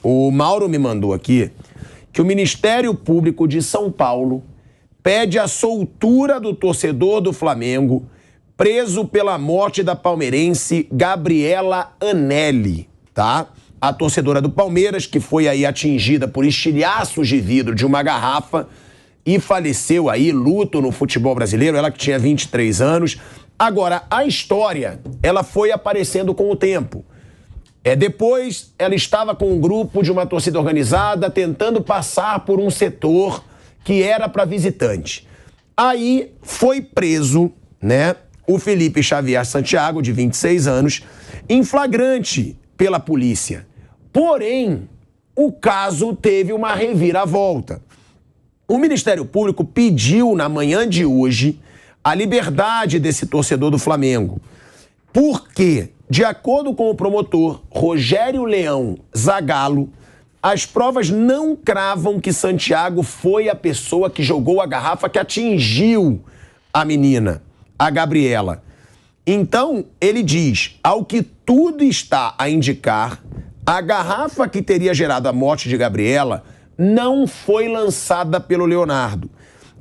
o Mauro me mandou aqui que o Ministério Público de São Paulo pede a soltura do torcedor do Flamengo preso pela morte da palmeirense Gabriela Anelli, tá? A torcedora do Palmeiras, que foi aí atingida por estilhaços de vidro de uma garrafa e faleceu aí, luto no futebol brasileiro, ela que tinha 23 anos. Agora, a história, ela foi aparecendo com o tempo. Depois, ela estava com um grupo de uma torcida organizada tentando passar por um setor que era para visitante. Aí foi preso, né, o Felipe Xavier Santiago, de 26 anos, em flagrante pela polícia. Porém, o caso teve uma reviravolta. O Ministério Público pediu, na manhã de hoje, a liberdade desse torcedor do Flamengo. Porque, de acordo com o promotor Rogério Leão Zagallo, as provas não cravam que Santiago foi a pessoa que jogou a garrafa que atingiu a menina, a Gabriela. Então, ele diz, ao que tudo está a indicar, a garrafa que teria gerado a morte de Gabriela não foi lançada pelo Leonardo,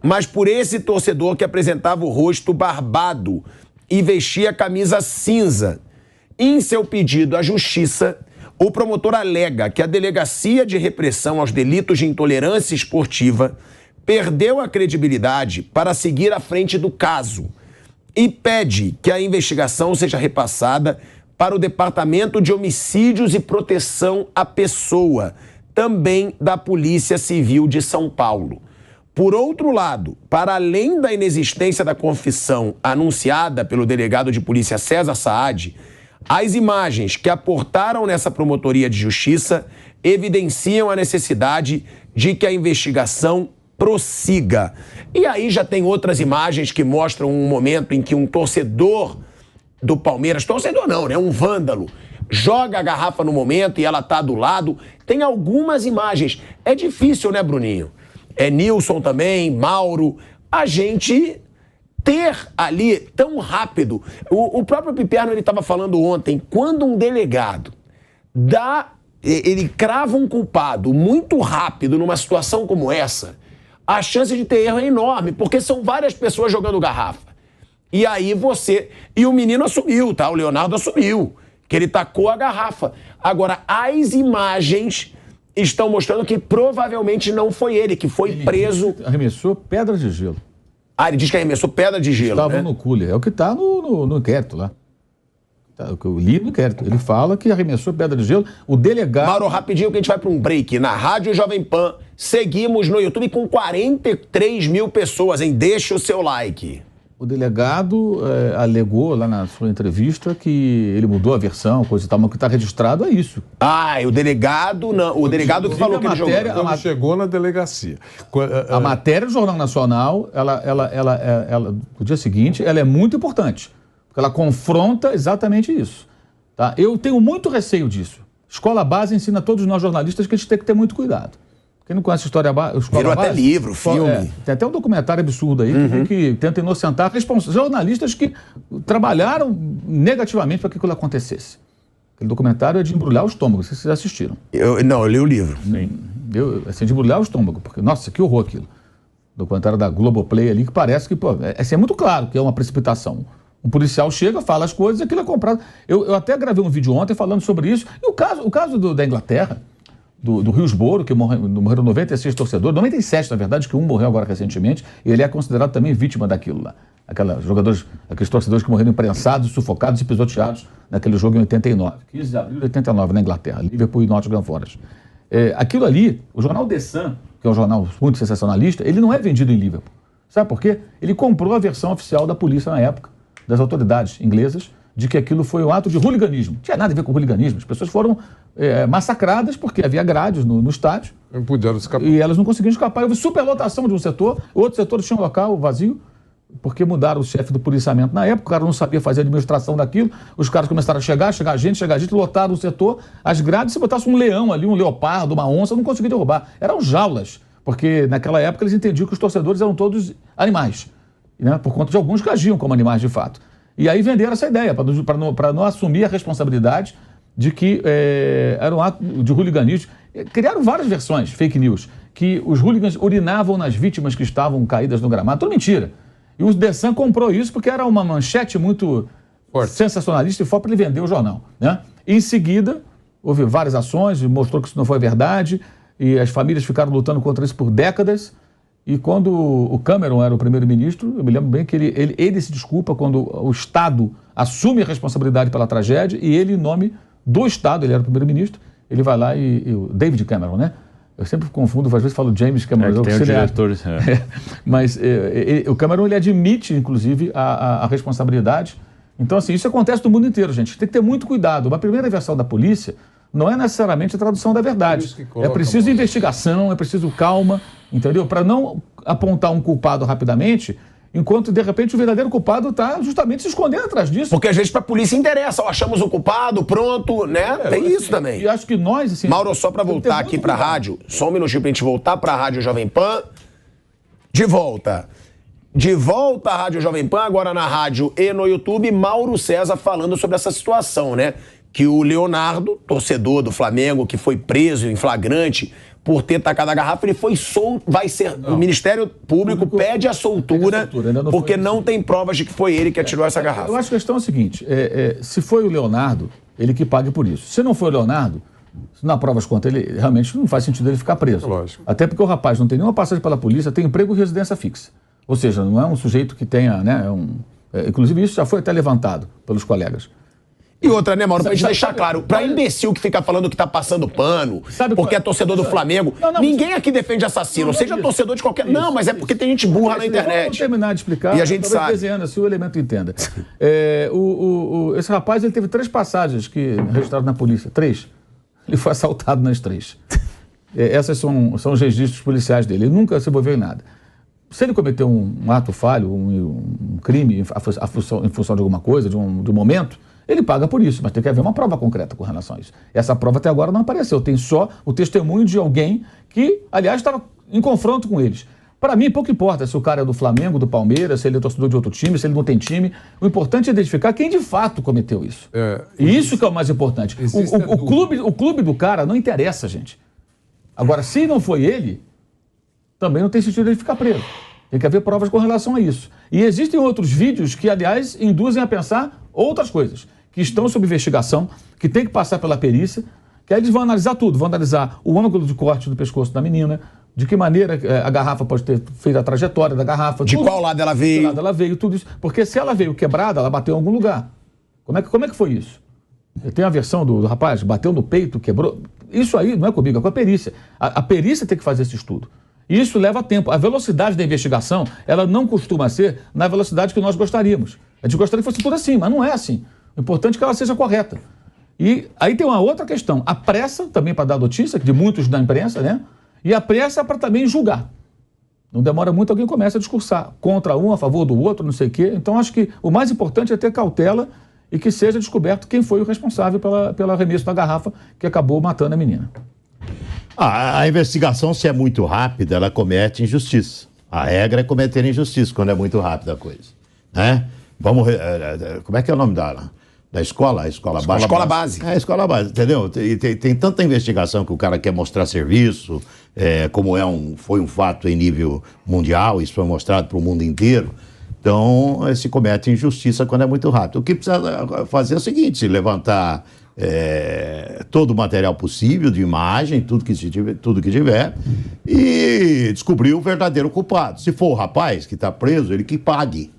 mas por esse torcedor que apresentava o rosto barbado e vestia camisa cinza. Em seu pedido à justiça, o promotor alega que a Delegacia de Repressão aos Delitos de Intolerância Esportiva perdeu a credibilidade para seguir à frente do caso e pede que a investigação seja repassada para o Departamento de Homicídios e Proteção à Pessoa, também da Polícia Civil de São Paulo. Por outro lado, para além da inexistência da confissão anunciada pelo delegado de polícia César Saad, as imagens que aportaram nessa promotoria de justiça evidenciam a necessidade de que a investigação prossiga. E aí já tem outras imagens que mostram um momento em que um torcedor do Palmeiras, torcedor não, né? Um vândalo, joga a garrafa no momento e ela tá do lado. Tem algumas imagens. É difícil, né, Bruninho? Nilson também, Mauro, a gente ter ali tão rápido. O próprio Piperno, ele estava falando ontem, quando um delegado ele crava um culpado muito rápido numa situação como essa, a chance de ter erro é enorme, porque são várias pessoas jogando garrafa. E aí E o menino assumiu, tá? O Leonardo assumiu, que ele tacou a garrafa. Agora, as imagens estão mostrando que provavelmente não foi ele, que foi preso. Arremessou pedra de gelo. Ah, ele diz que arremessou pedra de gelo, Estava né? no cooler. É o que está no inquérito lá. O que eu li no inquérito. Ele fala que arremessou pedra de gelo. O delegado... Mauro, rapidinho que a gente vai para um break. Na Rádio Jovem Pan, seguimos no YouTube com 43 mil pessoas, hein? Deixa o seu like. O delegado alegou lá na sua entrevista que ele mudou a versão, coisa e tal, mas o que está registrado é isso. Ah, e o delegado não. O delegado que falou que ele jogou. Quando chegou na delegacia. A matéria do Jornal Nacional, no dia seguinte, ela é muito importante, porque ela confronta exatamente isso. Tá? Eu tenho muito receio disso. Escola Base ensina a todos nós jornalistas que a gente tem que ter muito cuidado. Quem não conhece a história base... Virou até livro, filme. Tem até um documentário absurdo aí que tenta inocentar jornalistas que trabalharam negativamente para que aquilo acontecesse. Aquele documentário é de embrulhar o estômago, vocês já assistiram. Eu li o livro. Assim, de embrulhar o estômago, porque, nossa, que horror aquilo. Documentário da Globoplay ali, que parece que, é muito claro que é uma precipitação. Um policial chega, fala as coisas e aquilo é comprado. Eu até gravei um vídeo ontem falando sobre isso. E o caso da Inglaterra, do Hillsborough, que morreram 96 torcedores, 97 na verdade, que um morreu agora recentemente, e ele é considerado também vítima daquilo lá. Aqueles torcedores que morreram imprensados, sufocados e pisoteados naquele jogo em 89, 15 de abril de 89 na Inglaterra, Liverpool e Nottingham Forest. Aquilo ali, o jornal The Sun, que é um jornal muito sensacionalista, ele não é vendido em Liverpool. Sabe por quê? Ele comprou a versão oficial da polícia na época, das autoridades inglesas, de que aquilo foi um ato de hooliganismo. Não tinha nada a ver com hooliganismo. As pessoas foram massacradas porque havia grades no estádio. Não puderam escapar. E elas não conseguiam escapar. Houve superlotação de um setor, outro setor tinha um local vazio, porque mudaram o chefe do policiamento na época, o cara não sabia fazer a administração daquilo, os caras começaram a chegar gente, lotaram o setor, as grades, se botasse um leão ali, um leopardo, uma onça, não conseguia derrubar. Eram jaulas, porque naquela época eles entendiam que os torcedores eram todos animais, né? Por conta de alguns que agiam como animais de fato. E aí venderam essa ideia, para não assumir a responsabilidade de que era um ato de hooliganismo. Criaram várias versões, fake news, que os hooligans urinavam nas vítimas que estavam caídas no gramado. Tudo mentira. E o The Sun comprou isso porque era uma manchete muito forte, sensacionalista e forte para ele vender o jornal, né? Em seguida, houve várias ações, mostrou que isso não foi verdade, e as famílias ficaram lutando contra isso por décadas. E quando o Cameron era o primeiro-ministro, eu me lembro bem que ele se desculpa quando o Estado assume a responsabilidade pela tragédia, e ele, em nome do Estado, ele era o primeiro-ministro, ele vai lá o David Cameron, né? Eu sempre confundo, às vezes falo James Cameron. Tem o diretor. Mas o Cameron, ele admite, inclusive, a responsabilidade. Então, assim, isso acontece no mundo inteiro, gente. Tem que ter muito cuidado. Uma primeira versão da polícia não é necessariamente a tradução da verdade. É preciso investigação, é preciso calma, entendeu? Para não apontar um culpado rapidamente, enquanto, de repente, o verdadeiro culpado está justamente se escondendo atrás disso. Porque, às vezes, para a polícia interessa. Achamos o culpado, pronto, né? Tem isso também. E acho que nós, assim... Mauro, só para voltar aqui para a rádio, só um minutinho para a gente voltar para a Rádio Jovem Pan. De volta à Rádio Jovem Pan, agora na rádio e no YouTube, Mauro César falando sobre essa situação, né? Que o Leonardo, torcedor do Flamengo, que foi preso em flagrante por ter tacado a garrafa, ele foi solto, o Ministério Público pede a soltura porque não tem provas de que foi ele que atirou essa garrafa. Eu acho que a questão é a seguinte, se foi o Leonardo, ele que pague por isso. Se não foi o Leonardo, se não há provas contra ele, realmente não faz sentido ele ficar preso. Lógico. Até porque o rapaz não tem nenhuma passagem pela polícia, tem emprego e residência fixa. Ou seja, não é um sujeito que tenha, né, inclusive isso já foi até levantado pelos colegas. E outra, né, Mauro, pra gente deixar claro, pra imbecil que fica falando que tá passando pano, porque é torcedor do Flamengo, ninguém aqui defende assassino, seja torcedor de qualquer... Não, mas é porque tem gente burra na internet. Vamos terminar de explicar, e a gente sabe. Desenhando, se o elemento entenda. Esse rapaz, ele teve 3 passagens registradas na polícia, 3. Ele foi assaltado nas 3. Essas são os registros policiais dele, ele nunca se envolveu em nada. Se ele cometeu um ato falho, um crime em função de alguma coisa, de um momento, ele paga por isso, mas tem que haver uma prova concreta com relação a isso. Essa prova até agora não apareceu, tem só o testemunho de alguém que, aliás, estava em confronto com eles. Para mim, pouco importa se o cara é do Flamengo, do Palmeiras, se ele é torcedor de outro time, se ele não tem time. O importante é identificar quem de fato cometeu isso. E isso que é o mais importante. O clube do cara não interessa, gente. Agora, se não foi ele, também não tem sentido ele ficar preso. Tem que haver provas com relação a isso. E existem outros vídeos que, aliás, induzem a pensar outras coisas, que estão sob investigação, que tem que passar pela perícia, que aí eles vão analisar tudo, vão analisar o ângulo de corte do pescoço da menina, de que maneira a garrafa pode ter feito a trajetória da garrafa. De qual lado ela veio. De qual lado ela veio, tudo isso. Porque se ela veio quebrada, ela bateu em algum lugar. Como é que foi isso? Tem a versão do rapaz, bateu no peito, quebrou. Isso aí não é comigo, é com a perícia. A perícia tem que fazer esse estudo. E isso leva tempo. A velocidade da investigação, ela não costuma ser na velocidade que nós gostaríamos. A gente gostaria que fosse tudo assim, mas não é assim. O importante é que ela seja correta. E aí tem uma outra questão. A pressa, também para dar notícia, de muitos da imprensa, né? E a pressa para também julgar. Não demora muito, alguém começa a discursar contra um, a favor do outro, não sei o quê. Então, acho que o mais importante é ter cautela e que seja descoberto quem foi o responsável pela arremesso da garrafa que acabou matando a menina. A investigação, se é muito rápida, ela comete injustiça. A regra é cometer injustiça quando é muito rápida a coisa. Né? Como é que é o nome da escola? A escola base. É, a escola base, entendeu? Tem tanta investigação que o cara quer mostrar serviço, como foi um fato em nível mundial, isso foi mostrado para o mundo inteiro. Então, se comete injustiça quando é muito rápido. O que precisa fazer é o seguinte, levantar todo o material possível de imagem, tudo que tiver, e descobrir o verdadeiro culpado. Se for o rapaz que está preso, ele que pague.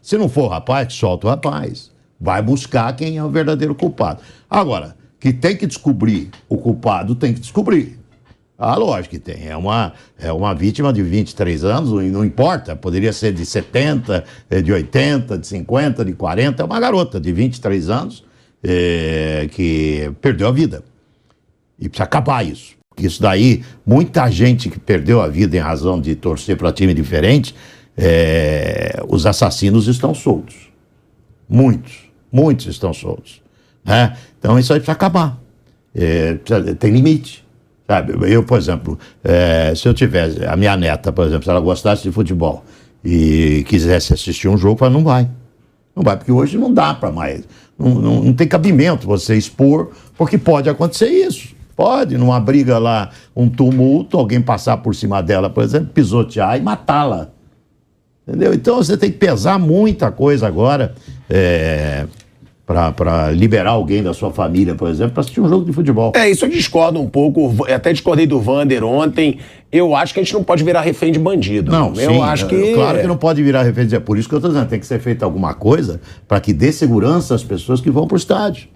Se não for o rapaz, solta o rapaz. Vai buscar quem é o verdadeiro culpado. Agora, que tem que descobrir o culpado, tem que descobrir. Lógico que tem. É uma vítima de 23 anos, e não importa, poderia ser de 70, de 80, de 50, de 40. É uma garota de 23 anos que perdeu a vida. E precisa acabar isso. Porque isso daí, muita gente que perdeu a vida em razão de torcer para time diferente, os assassinos estão soltos. Muitos estão soltos. Né? Então isso aí precisa acabar. Tem limite. Sabe? Eu, por exemplo, se eu tivesse a minha neta, por exemplo, se ela gostasse de futebol e quisesse assistir um jogo, ela não vai. Não vai, porque hoje não dá para mais. não tem cabimento você expor, porque pode acontecer isso. Pode, numa briga lá, um tumulto, alguém passar por cima dela, por exemplo, pisotear e matá-la. Entendeu? Então você tem que pesar muita coisa agora para liberar alguém da sua família, por exemplo, para assistir um jogo de futebol. Isso eu discordo um pouco. Até discordei do Vander ontem. Eu acho que a gente não pode virar refém de bandido. Não, eu acho que... Claro que não pode virar refém. É por isso que eu estou dizendo, tem que ser feita alguma coisa para que dê segurança às pessoas que vão para o estádio.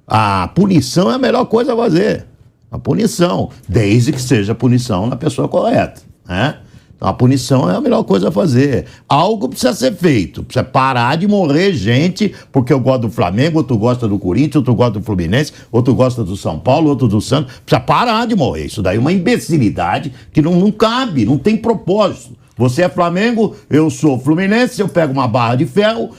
A punição é a melhor coisa a fazer. A punição, desde que seja punição na pessoa correta, né? Então, a punição é a melhor coisa a fazer. Algo precisa ser feito. Precisa parar de morrer gente, porque eu gosto do Flamengo, outro gosta do Corinthians, outro gosta do Fluminense, outro gosta do São Paulo, outro do Santos. Precisa parar de morrer. Isso daí é uma imbecilidade que não cabe, não tem propósito. Você é Flamengo, eu sou Fluminense, eu pego uma barra de ferro,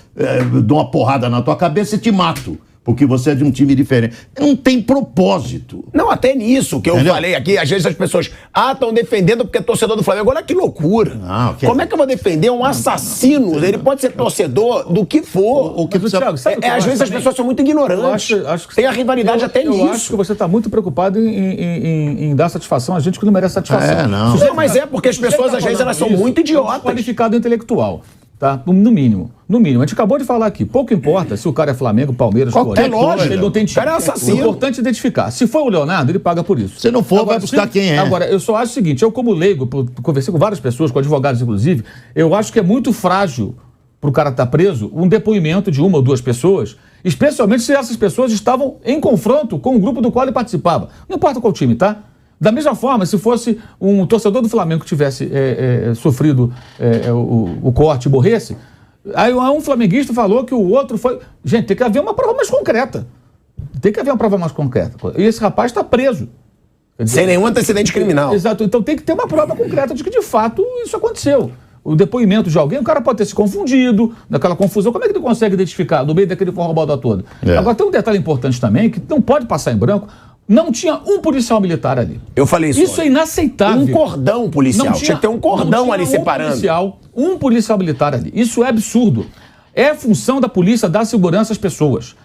dou uma porrada na tua cabeça e te mato. Porque você é de um time diferente. Não tem propósito. Não, até nisso que eu falei aqui, às vezes as pessoas, estão defendendo porque é torcedor do Flamengo. Olha que loucura. Como é que eu vou defender um assassino? Ele pode ser torcedor do que for. O que Thiago, às vezes as pessoas são muito ignorantes. Acho que tem a rivalidade até nisso. Eu acho que você está muito preocupado em dar satisfação a gente que não merece satisfação. Não, mas porque as pessoas, às vezes, elas são muito idiotas. Qualificado intelectual. Tá? No mínimo. A gente acabou de falar aqui. Pouco importa se o cara é Flamengo, Palmeiras, Corinthians. Ele não tem time. O cara é assassino. O importante é identificar. Se for o Leonardo, ele paga por isso. Se não for, vai buscar quem é. Agora, eu só acho o seguinte, eu como leigo, conversei com várias pessoas, com advogados inclusive, eu acho que é muito frágil para o cara estar preso um depoimento de uma ou duas pessoas, especialmente se essas pessoas estavam em confronto com o grupo do qual ele participava. Não importa qual time, tá? Da mesma forma, se fosse um torcedor do Flamengo que tivesse sofrido o corte e morresse, aí um flamenguista falou que o outro foi... Gente, tem que haver uma prova mais concreta. E esse rapaz está preso. Sem nenhum antecedente criminal. Exato. Então tem que ter uma prova concreta de que, de fato, isso aconteceu. O depoimento de alguém, o cara pode ter se confundido, naquela confusão. Como é que ele consegue identificar no meio daquele forrobodó todo? Agora, tem um detalhe importante também, que não pode passar em branco. Não tinha um policial militar ali. Eu falei isso. Isso é inaceitável. Um cordão policial. Tinha que ter um cordão ali separando. Um policial militar ali. Isso é absurdo. É função da polícia dar segurança às pessoas.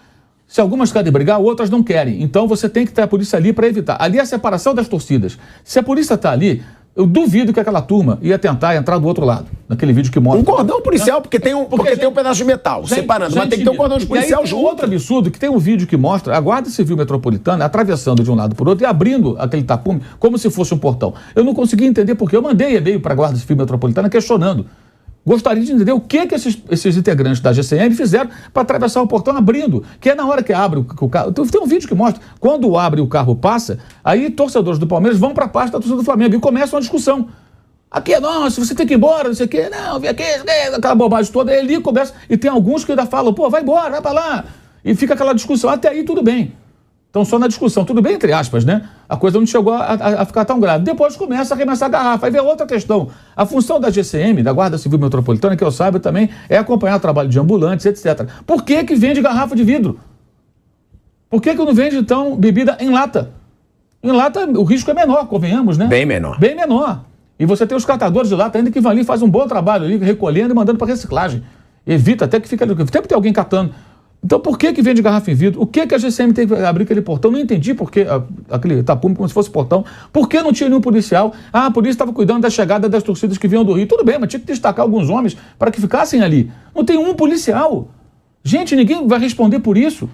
Se algumas querem brigar, outras não querem. Então você tem que ter a polícia ali para evitar. Ali é a separação das torcidas. Se a polícia está ali, eu duvido que aquela turma ia tentar entrar do outro lado. Naquele vídeo que mostra. Um cordão policial, porque tem um pedaço de metal separando. Mas tem que ter um cordão de policial junto. Outro absurdo, que tem um vídeo que mostra a Guarda Civil Metropolitana atravessando de um lado para o outro e abrindo aquele tapume como se fosse um portão. Eu não consegui entender porque eu mandei e-mail para a Guarda Civil Metropolitana questionando. Gostaria de entender o que esses integrantes da GCM fizeram para atravessar o portão abrindo, que é na hora que abre o carro. Tem um vídeo que mostra, quando abre o carro passa, aí torcedores do Palmeiras vão para a parte da torcida do Flamengo e começa uma discussão. Aqui é nosso, você tem que ir embora, não sei o quê, não, vem aqui, aquela bobagem toda, aí ali começa, e tem alguns que ainda falam, pô, vai embora, vai para lá, e fica aquela discussão, até aí tudo bem. Então, só na discussão, tudo bem, entre aspas, né? A coisa não chegou a ficar tão grave. Depois começa a arremessar a garrafa. Aí vem outra questão. A função da GCM, da Guarda Civil Metropolitana, que eu saiba também, é acompanhar o trabalho de ambulantes, etc. Por que vende garrafa de vidro? Por que não vende, então, bebida em lata? Em lata, o risco é menor, convenhamos, né? Bem menor. Bem menor. E você tem os catadores de lata ainda que vão ali e fazem um bom trabalho ali, recolhendo e mandando para reciclagem. Evita até que fica ali. Sempre tem alguém catando. Então, por que vende garrafa em vidro? O que a GCM tem que abrir aquele portão? Não entendi por que aquele tapume como se fosse portão. Por que não tinha nenhum policial? A polícia estava cuidando da chegada das torcidas que vinham do Rio. Tudo bem, mas tinha que destacar alguns homens para que ficassem ali. Não tem um policial. Gente, ninguém vai responder por isso.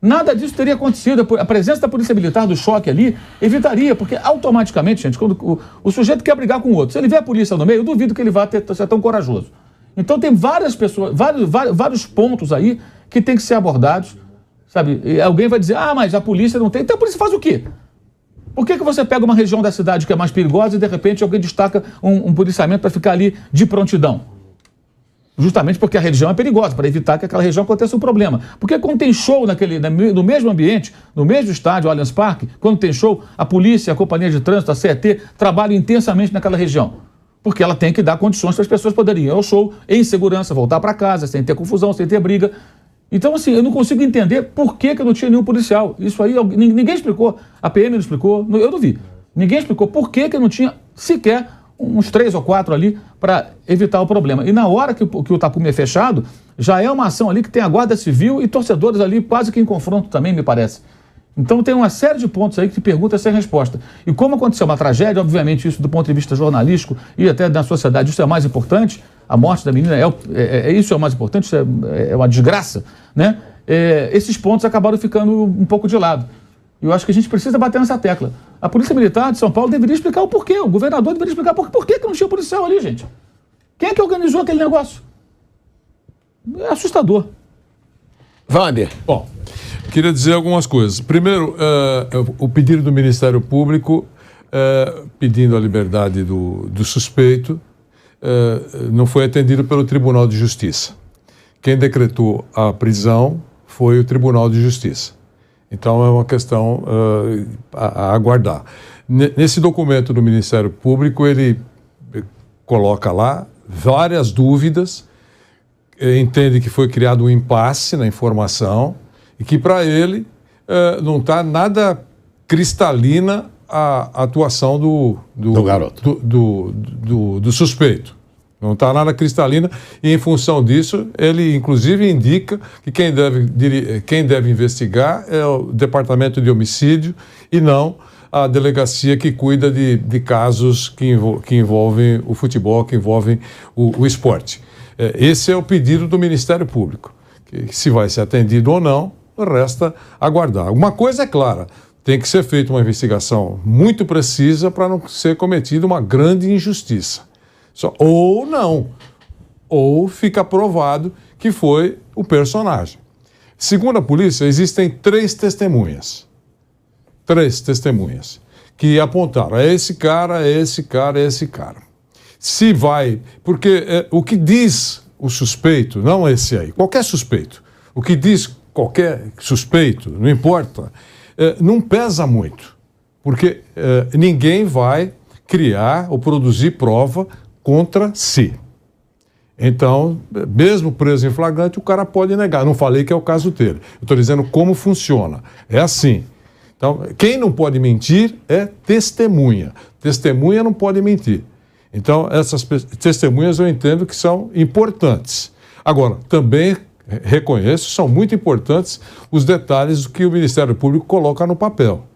Nada disso teria acontecido. A presença da polícia militar, do choque ali, evitaria, porque automaticamente, gente, quando o sujeito quer brigar com o outro, se ele vê a polícia no meio, eu duvido que ele vá ser tão corajoso. Então tem várias pessoas, vários pontos aí que tem que ser abordados, sabe? E alguém vai dizer, mas a polícia não tem. Então a polícia faz o quê? Por que você pega uma região da cidade que é mais perigosa e de repente alguém destaca um policiamento para ficar ali de prontidão? Justamente porque a região é perigosa, para evitar que aquela região aconteça um problema. Porque quando tem show no mesmo ambiente, no mesmo estádio, Allianz Parque, quando tem show, a polícia, a companhia de trânsito, a CET, trabalham intensamente naquela região. Porque ela tem que dar condições para as pessoas poderem ir ao show em segurança, voltar para casa, sem ter confusão, sem ter briga. Então, assim, eu não consigo entender por que não tinha nenhum policial. Isso aí, ninguém explicou. A PM não explicou, eu não vi. Ninguém explicou por que não tinha sequer uns 3 ou 4 ali para evitar o problema. E na hora que o tapume é fechado, Já é uma ação ali que tem a Guarda Civil e torcedores ali quase que em confronto também, me parece. Então tem uma série de pontos aí que pergunta sem resposta. E como aconteceu uma tragédia, obviamente isso do ponto de vista jornalístico e até da sociedade, isso é mais importante, a morte da menina isso é o mais importante, isso é uma desgraça, né? Esses pontos acabaram ficando um pouco de lado. Eu acho que a gente precisa bater nessa tecla. A Polícia Militar de São Paulo deveria explicar o porquê, o governador deveria explicar por que não tinha policial ali, gente. Quem é que organizou aquele negócio? É assustador. Vander. Bom, queria dizer algumas coisas. Primeiro, o pedido do Ministério Público pedindo a liberdade do suspeito não foi atendido pelo Tribunal de Justiça. Quem decretou a prisão foi o Tribunal de Justiça. Então é uma questão a aguardar. Nesse documento do Ministério Público, ele coloca lá várias dúvidas, entende que foi criado um impasse na informação e que para ele não está nada cristalina a atuação do garoto, do suspeito. Não está nada cristalina e, em função disso, ele, inclusive, indica que quem deve investigar é o Departamento de Homicídio e não a delegacia que cuida de casos que envolvem o futebol, que envolvem o esporte. Esse é o pedido do Ministério Público. Que, se vai ser atendido ou não, resta aguardar. Uma coisa é clara, tem que ser feita uma investigação muito precisa para não ser cometida uma grande injustiça. Ou não, ou fica provado que foi o personagem. Segundo a polícia, existem três testemunhas que apontaram, é esse cara, é esse cara, é esse cara. Se vai, porque o que diz o suspeito, não esse aí, qualquer suspeito, o que diz qualquer suspeito, não importa, não pesa muito, porque ninguém vai criar ou produzir prova contra si. Então, mesmo preso em flagrante, o cara pode negar. Não falei que é o caso dele. Eu estou dizendo como funciona. É assim. Então, quem não pode mentir é testemunha. Testemunha não pode mentir. Então, essas testemunhas eu entendo que são importantes. Agora, também reconheço, são muito importantes os detalhes que o Ministério Público coloca no papel.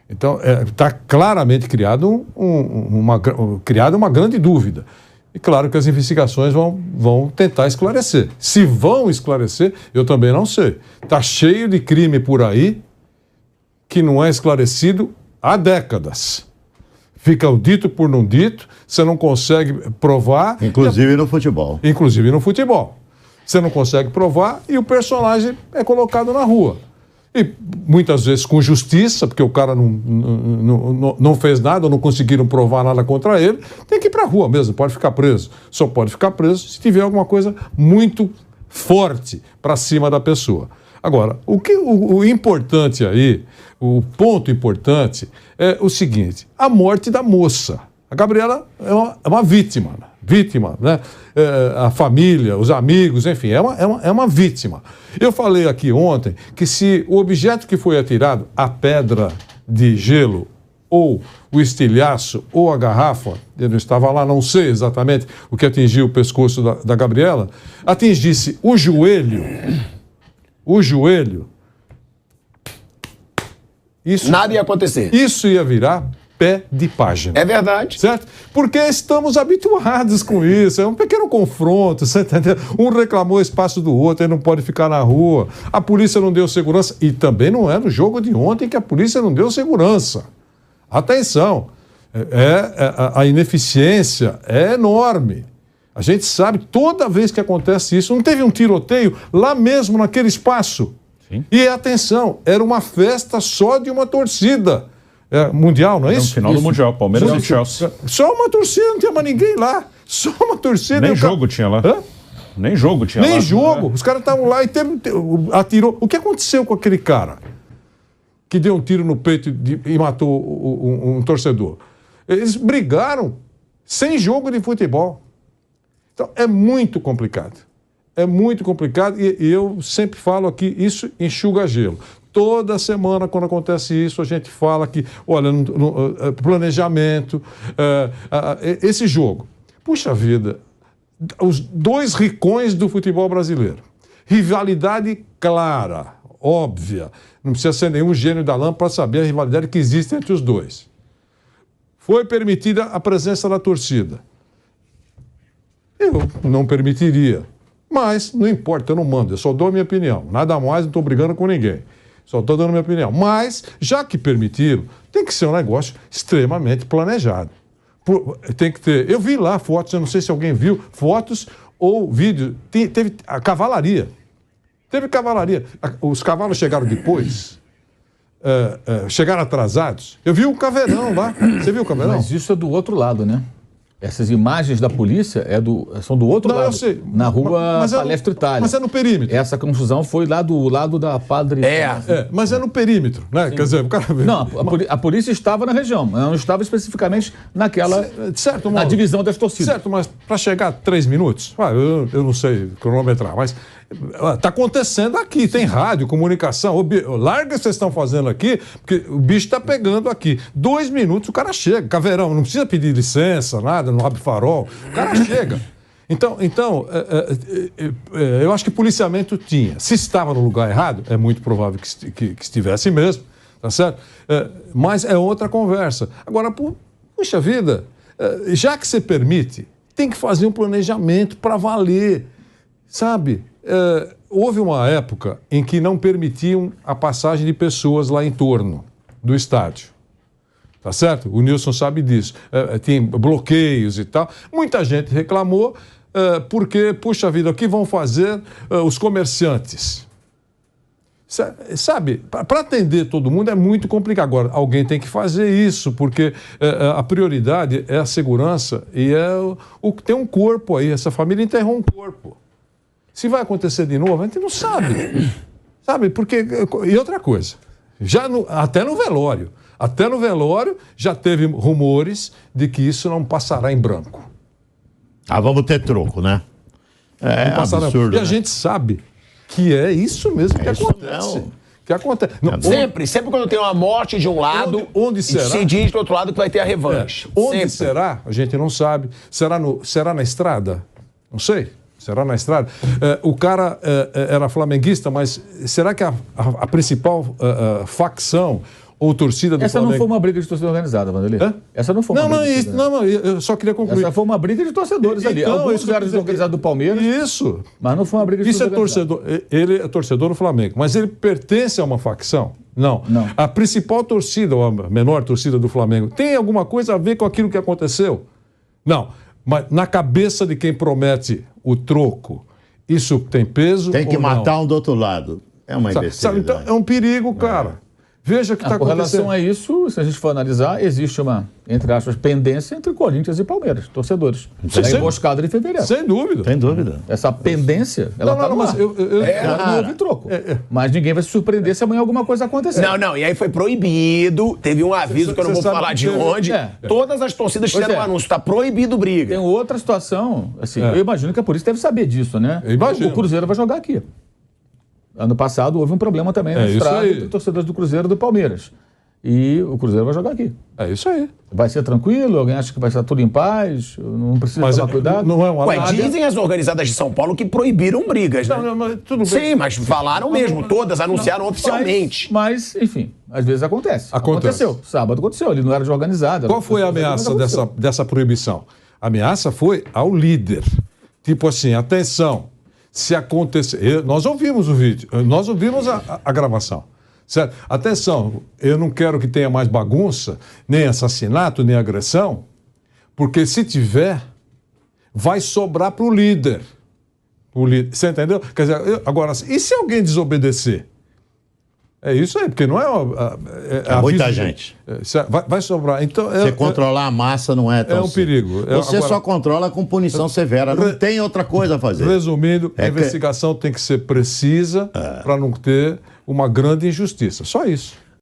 Então, está claramente criada uma grande dúvida. E claro que as investigações vão tentar esclarecer. Se vão esclarecer, eu também não sei. Está cheio de crime por aí que não é esclarecido há décadas. Fica o dito por não dito, você não consegue provar. Inclusive no futebol. Inclusive no futebol. Você não consegue provar e o personagem é colocado na rua. E muitas vezes com justiça, porque o cara não fez nada, ou não conseguiram provar nada contra ele, tem que ir para a rua mesmo, pode ficar preso. Só pode ficar preso se tiver alguma coisa muito forte para cima da pessoa. Agora, o importante aí, o ponto importante é o seguinte, a morte da moça. A Gabriela é uma vítima, né? A família, os amigos, enfim, é uma vítima. Eu falei aqui ontem que se o objeto que foi atirado, a pedra de gelo, ou o estilhaço, ou a garrafa, eu não estava lá, não sei exatamente o que atingiu o pescoço da Gabriela, atingisse o joelho, nada ia acontecer. Isso ia virar pé de página. É verdade. Certo? Porque estamos habituados com isso. É um pequeno confronto, você entendeu? Um reclamou espaço do outro, ele não pode ficar na rua. A polícia não deu segurança. E também não é no jogo de ontem que a polícia não deu segurança. Atenção. A ineficiência é enorme. A gente sabe, toda vez que acontece isso, não teve um tiroteio lá mesmo naquele espaço. Sim. E atenção, era uma festa só de uma torcida. Mundial, não é isso? No final do Mundial, Palmeiras e Chelsea. Só uma torcida, não tinha mais ninguém lá. Só uma torcida. Nem jogo tinha lá. Nem jogo tinha lá. Nem jogo. Os caras estavam lá e atirou. O que aconteceu com aquele cara que deu um tiro no peito e matou um torcedor? Eles brigaram sem jogo de futebol. Então, é muito complicado. É muito complicado e eu sempre falo aqui, isso enxuga gelo. Toda semana, quando acontece isso, a gente fala que, olha, planejamento, esse jogo. Puxa vida, os dois ricões do futebol brasileiro. Rivalidade clara, óbvia. Não precisa ser nenhum gênio da lâmpada para saber a rivalidade que existe entre os dois. Foi permitida a presença da torcida. Eu não permitiria. Mas não importa, eu não mando, eu só dou a minha opinião. Nada mais, não estou brigando com ninguém. Só estou dando a minha opinião. Mas, já que permitiram, tem que ser um negócio extremamente planejado. Tem que ter. Eu vi lá fotos, eu não sei se alguém viu, fotos ou vídeo. Teve a cavalaria. Teve cavalaria. Os cavalos chegaram depois. Chegaram atrasados. Eu vi um caveirão lá. Você viu o caveirão? Mas isso é do outro lado, né? Essas imagens da polícia são do outro lado. Eu sei. Na rua Palestra Itália. Mas é no perímetro. Essa confusão foi lá do lado da Padre... Mas é no perímetro, né? Quer dizer, o cara... Não, a polícia estava na região, mas não estava especificamente naquela... Certo, na divisão das torcidas. Certo, mas para chegar a 3 minutos, eu não sei cronometrar, mas está acontecendo aqui, tem rádio, comunicação, larga o que vocês estão fazendo aqui, porque o bicho está pegando aqui. 2 minutos o cara chega, caveirão, não precisa pedir licença, nada, não abre farol, o cara chega. Então eu acho que policiamento tinha. Se estava no lugar errado, é muito provável que estivesse mesmo, tá certo? Mas é outra conversa. Agora, puxa vida, já que você permite, tem que fazer um planejamento para valer, sabe? Houve uma época em que não permitiam a passagem de pessoas lá em torno do estádio. Tá certo? O Nilson sabe disso. Tem bloqueios e tal. Muita gente reclamou porque, puxa vida, o que vão fazer os comerciantes? Sabe, para atender todo mundo é muito complicado. Agora, alguém tem que fazer isso, porque a prioridade é a segurança e tem um corpo aí. Essa família enterrou um corpo. Se vai acontecer de novo, a gente não sabe. Sabe, porque... E outra coisa, até no velório. Até no velório já teve rumores de que isso não passará em branco. Vamos ter troco, né? É absurdo, E a gente sabe que é isso mesmo que acontece. Que acontece. Sempre quando tem uma morte de um lado, onde será? Se diz do outro lado que vai ter a revanche. Onde será? A gente não sabe. Será na estrada? Não sei. Será na estrada? O cara era flamenguista, mas será que a principal facção ou torcida do Flamengo... Essa não foi uma briga de torcida organizada, Vanderlei. Essa não foi uma briga. Não, eu só queria concluir. Essa foi uma briga de torcedores ali. Alguns eram desorganizados do Palmeiras. Isso. Mas não foi uma briga de torcida organizada. Ele é torcedor do Flamengo, mas ele pertence a uma facção? Não. A principal torcida, ou a menor torcida do Flamengo, tem alguma coisa a ver com aquilo que aconteceu? Não. Mas na cabeça de quem promete o troco, isso tem peso? Tem que matar um do outro lado. É uma imbecilidade. Então, é um perigo, cara. Veja o que está acontecendo. Com relação a isso, se a gente for analisar, existe uma, entre aspas, pendência entre Corinthians e Palmeiras, torcedores. Da emboscada de fevereiro. Sem dúvida. Sem dúvida. Essa pendência, ela está no ar. Não houve troco. Mas ninguém vai se surpreender se amanhã alguma coisa acontecer. Não. E aí foi proibido. Teve um aviso que eu não vou falar de onde. Todas as torcidas fizeram um anúncio. Está proibido briga. Tem outra situação. Assim, eu imagino que a polícia deve saber disso, né? Imagino. O Cruzeiro vai jogar aqui. Ano passado houve um problema também na estrada entre torcedores do Cruzeiro e do Palmeiras. E o Cruzeiro vai jogar aqui. É isso aí. Vai ser tranquilo? Alguém acha que vai estar tudo em paz? Não precisa tomar cuidado? Não é uma dizem as organizadas de São Paulo que proibiram brigas, né? Não, mas tudo bem. Sim, mas falaram mesmo. Todas anunciaram oficialmente. Mas, enfim, às vezes acontece. Aconteceu. Sábado aconteceu. Ele não era de organizada. Qual foi a ameaça dessa proibição? A ameaça foi ao líder. Tipo assim, atenção. Se acontecer... Nós ouvimos o vídeo, nós ouvimos a gravação. Certo? Atenção, eu não quero que tenha mais bagunça, nem assassinato, nem agressão, porque se tiver, vai sobrar para o líder. Você entendeu? Quer dizer, agora, e se alguém desobedecer? É isso aí, porque não é muita gente. Vai sobrar. Então, você controlar a massa não é tão um perigo. Você só controla com punição severa. Não tem outra coisa a fazer. Resumindo, a investigação tem que ser precisa para não ter uma grande injustiça. Só isso.